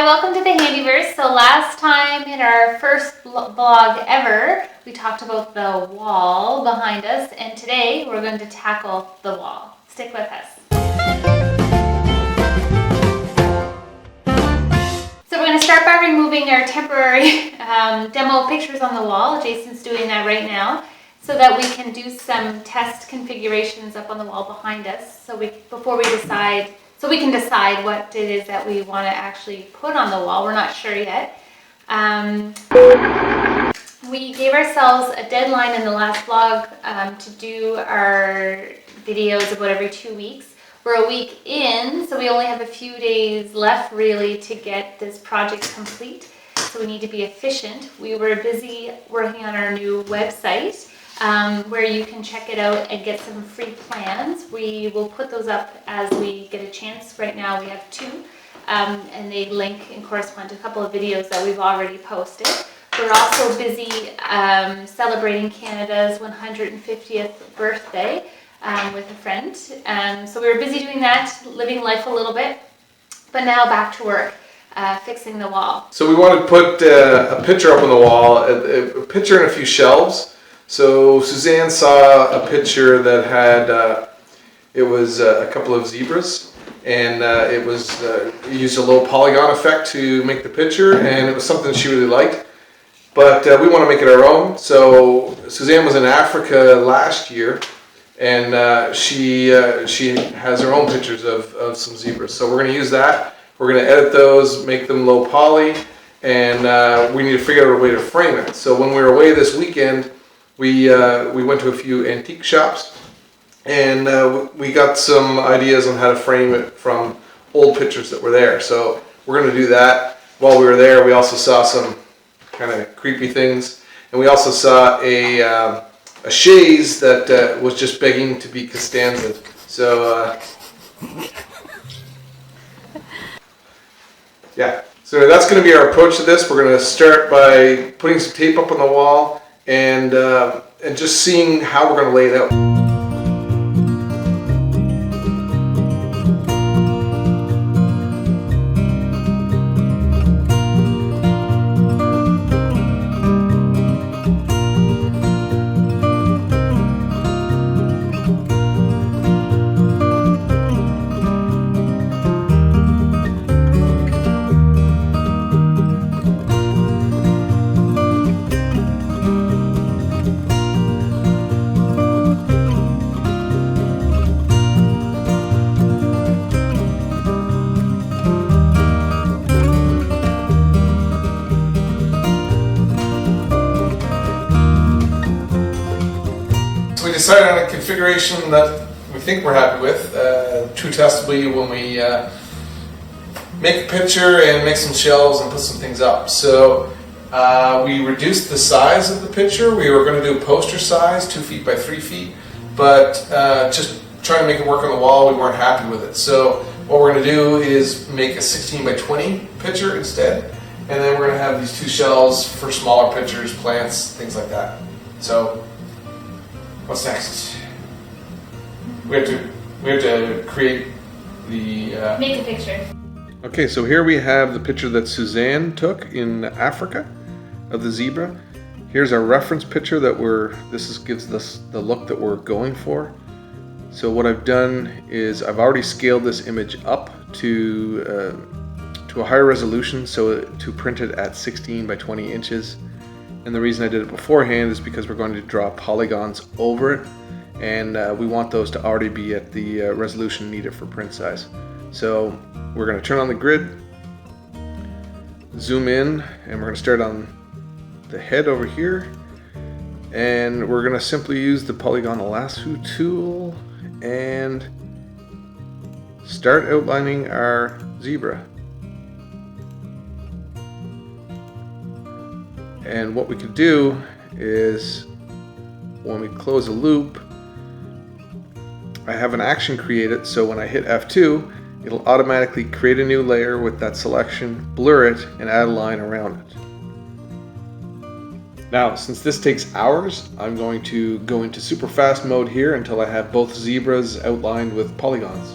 welcome to the Handyverse. So last time in our first vlog ever, we talked about the wall behind us, and today we're going to tackle the wall. Stick with us. So we're going to start by removing our temporary demo pictures on the wall. Jason's doing that right now, so that we can do some test configurations up on the wall behind us. So we can decide what it is that we want to actually put on the wall. We're not sure yet. We gave ourselves a deadline in the last vlog to do our videos about every 2 weeks. We're a week in, so we only have a few days left really to get this project complete. So we need to be efficient. We were busy working on our new website, where you can check it out and get some free plans. We will put those up as we get a chance. Right now we have 2, and they link and correspond to a couple of videos that we've already posted. We're also busy celebrating Canada's 150th birthday with a friend. So we were busy doing that, living life a little bit, but now back to work. Fixing the wall. So we wanted to put a picture up on the wall, a picture and a few shelves. So Suzanne saw a picture that had, it was a couple of zebras, and it was used a low polygon effect to make the picture, and it was something she really liked. But we want to make it our own. So Suzanne was in Africa last year, and she has her own pictures of some zebras. So we're going to use that. We're going to edit those, make them low poly, and we need to figure out a way to frame it. So when we were away this weekend, we went to a few antique shops, and we got some ideas on how to frame it from old pictures that were there. So we're going to do that. While we were there, we also saw some kind of creepy things, and we also saw a chaise that was just begging to be Costanza'd. So yeah, so that's going to be our approach to this. We're going to start by putting some tape up on the wall and just seeing how we're going to lay it out. We decided on a configuration that we think we're happy with. True testably when we make a picture and make some shelves and put some things up. So we reduced the size of the picture. We were going to do a poster size, 2 feet by 3 feet, but just trying to make it work on the wall, we weren't happy with it. So what we're going to do is make a 16 by 20 picture instead, and then we're going to have these 2 shelves for smaller pictures, plants, things like that. So what's next? We have to create the... Make a picture. Okay, so here we have the picture that Suzanne took in Africa of the zebra. Here's our reference picture that gives us the look that we're going for. So what I've done is I've already scaled this image up to a higher resolution, so to print it at 16 by 20 inches. And the reason I did it beforehand is because we're going to draw polygons over it, and we want those to already be at the resolution needed for print size. So we're going to turn on the grid, zoom in, and we're going to start on the head over here, and we're going to simply use the polygon lasso tool and start outlining our zebra. And what we could do is, when we close a loop, I have an action created, so when I hit F2, it'll automatically create a new layer with that selection, blur it, and add a line around it. Now, since this takes hours, I'm going to go into super fast mode here until I have both zebras outlined with polygons.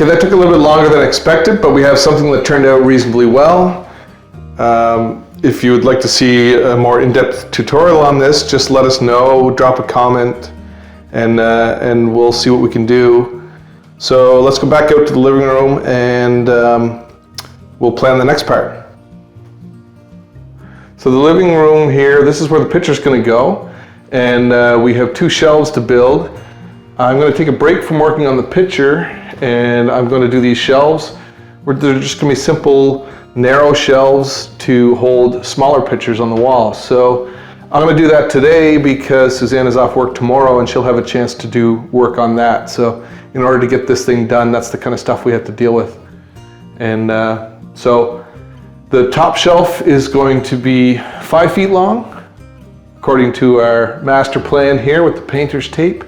Okay, that took a little bit longer than expected, but we have something that turned out reasonably well. If you would like to see a more in-depth tutorial on this, just let us know, drop a comment, and we'll see what we can do. So let's go back out to the living room and we'll plan the next part. So the living room here, this is where the picture's going to go, and we have 2 shelves to build. I'm going to take a break from working on the picture, and I'm going to do these shelves. They're just going to be simple, narrow shelves to hold smaller pictures on the wall. So I'm going to do that today because Suzanne is off work tomorrow and she'll have a chance to do work on that. So in order to get this thing done, that's the kind of stuff we have to deal with. And so the top shelf is going to be 5 feet long, according to our master plan here with the painter's tape.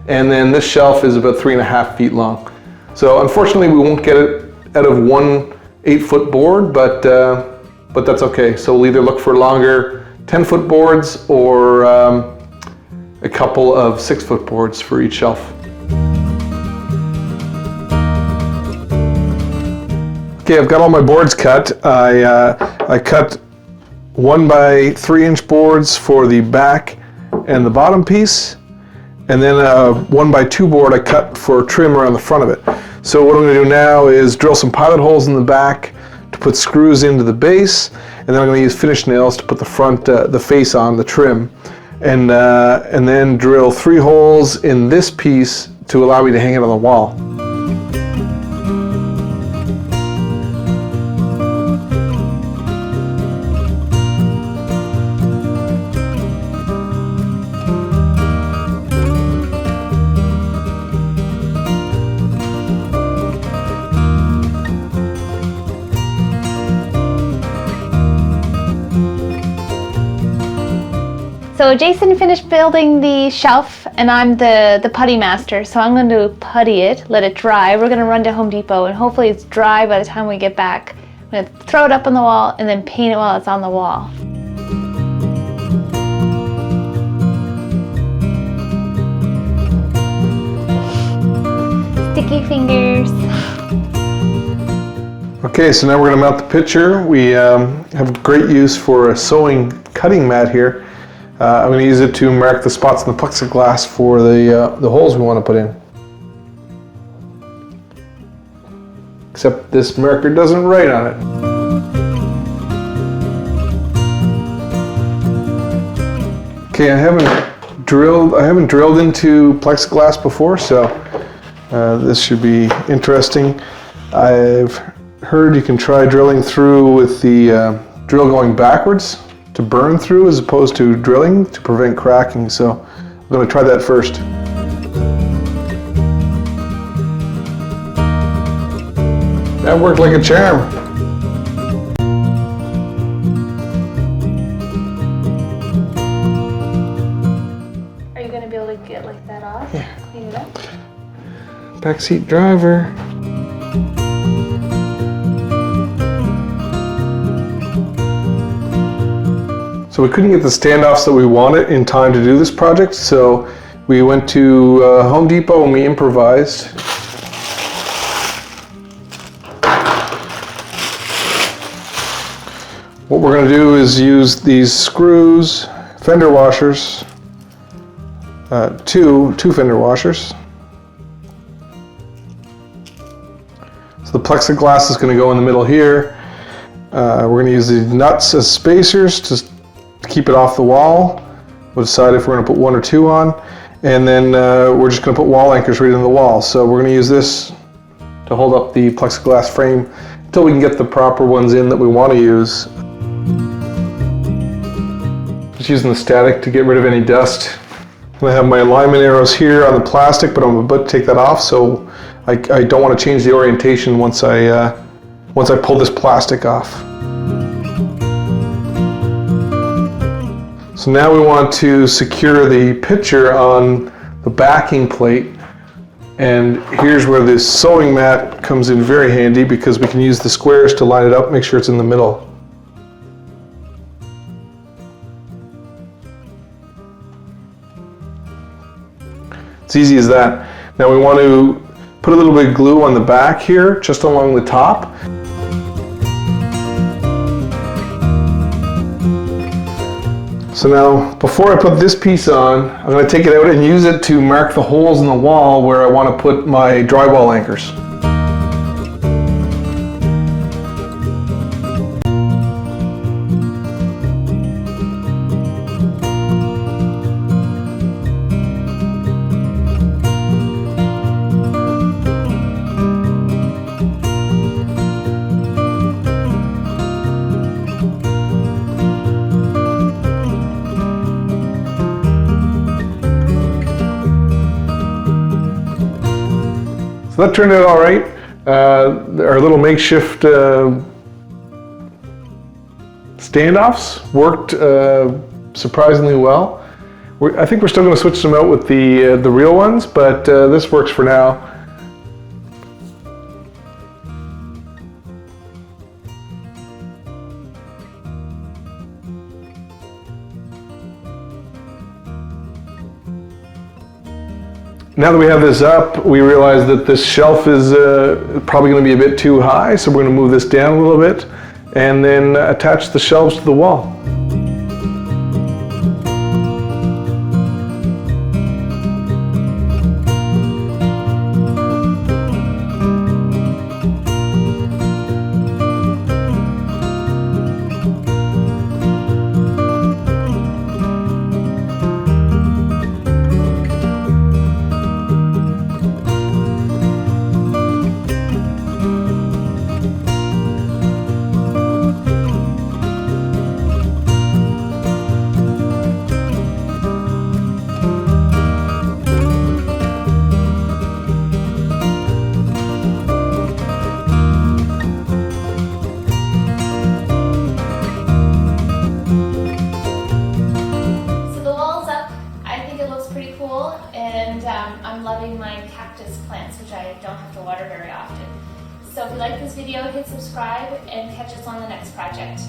And then this shelf is about 3.5 feet long. So unfortunately we won't get it out of one 8-foot board, but that's okay. So we'll either look for longer 10-foot boards or a couple of 6-foot boards for each shelf. Okay, I've got all my boards cut. I cut 1 by 3-inch boards for the back and the bottom piece, and then a 1 by 2 board I cut for trim around the front of it. So what I'm going to do now is drill some pilot holes in the back to put screws into the base, and then I'm going to use finish nails to put the face on, the trim, and then drill 3 holes in this piece to allow me to hang it on the wall. So Jason finished building the shelf and I'm the putty master. So I'm going to putty it, let it dry. We're going to run to Home Depot and hopefully it's dry by the time we get back. I'm going to throw it up on the wall and then paint it while it's on the wall. Sticky fingers. Okay, so now we're going to mount the picture. We have great use for a sewing cutting mat here. I'm going to use it to mark the spots in the plexiglass for the holes we want to put in. Except this marker doesn't write on it. Okay, I haven't drilled into plexiglass before, so this should be interesting. I've heard you can try drilling through with the drill going backwards to burn through as opposed to drilling to prevent cracking, so I'm going to try that first. That worked like a charm. Are you going to be able to get like that off? Yeah. Clean it up? Backseat driver. So we couldn't get the standoffs that we wanted in time to do this project, so we went to Home Depot and we improvised. What we're going to do is use these screws, fender washers, two fender washers. So the plexiglass is going to go in the middle here. We're going to use the nuts as spacers to keep it off the wall. We'll decide if we're going to put 1 or 2 on, and then we're just going to put wall anchors right in the wall. So we're going to use this to hold up the plexiglass frame until we can get the proper ones in that we want to use. Just using the static to get rid of any dust. I'm going to have my alignment arrows here on the plastic, but I'm about to take that off, so I don't want to change the orientation once I pull this plastic off. So now we want to secure the picture on the backing plate, and here's where this sewing mat comes in very handy because we can use the squares to line it up, make sure it's in the middle. It's easy as that. Now we want to put a little bit of glue on the back here, just along the top. So now, before I put this piece on, I'm going to take it out and use it to mark the holes in the wall where I want to put my drywall anchors. So that turned out all right. Our little makeshift standoffs worked surprisingly well. I think we're still going to switch them out with the real ones, but this works for now. Now that we have this up, we realize that this shelf is probably going to be a bit too high, so we're going to move this down a little bit and then attach the shelves to the wall. I'm loving my cactus plants, which I don't have to water very often. So if you like this video, hit subscribe and catch us on the next project.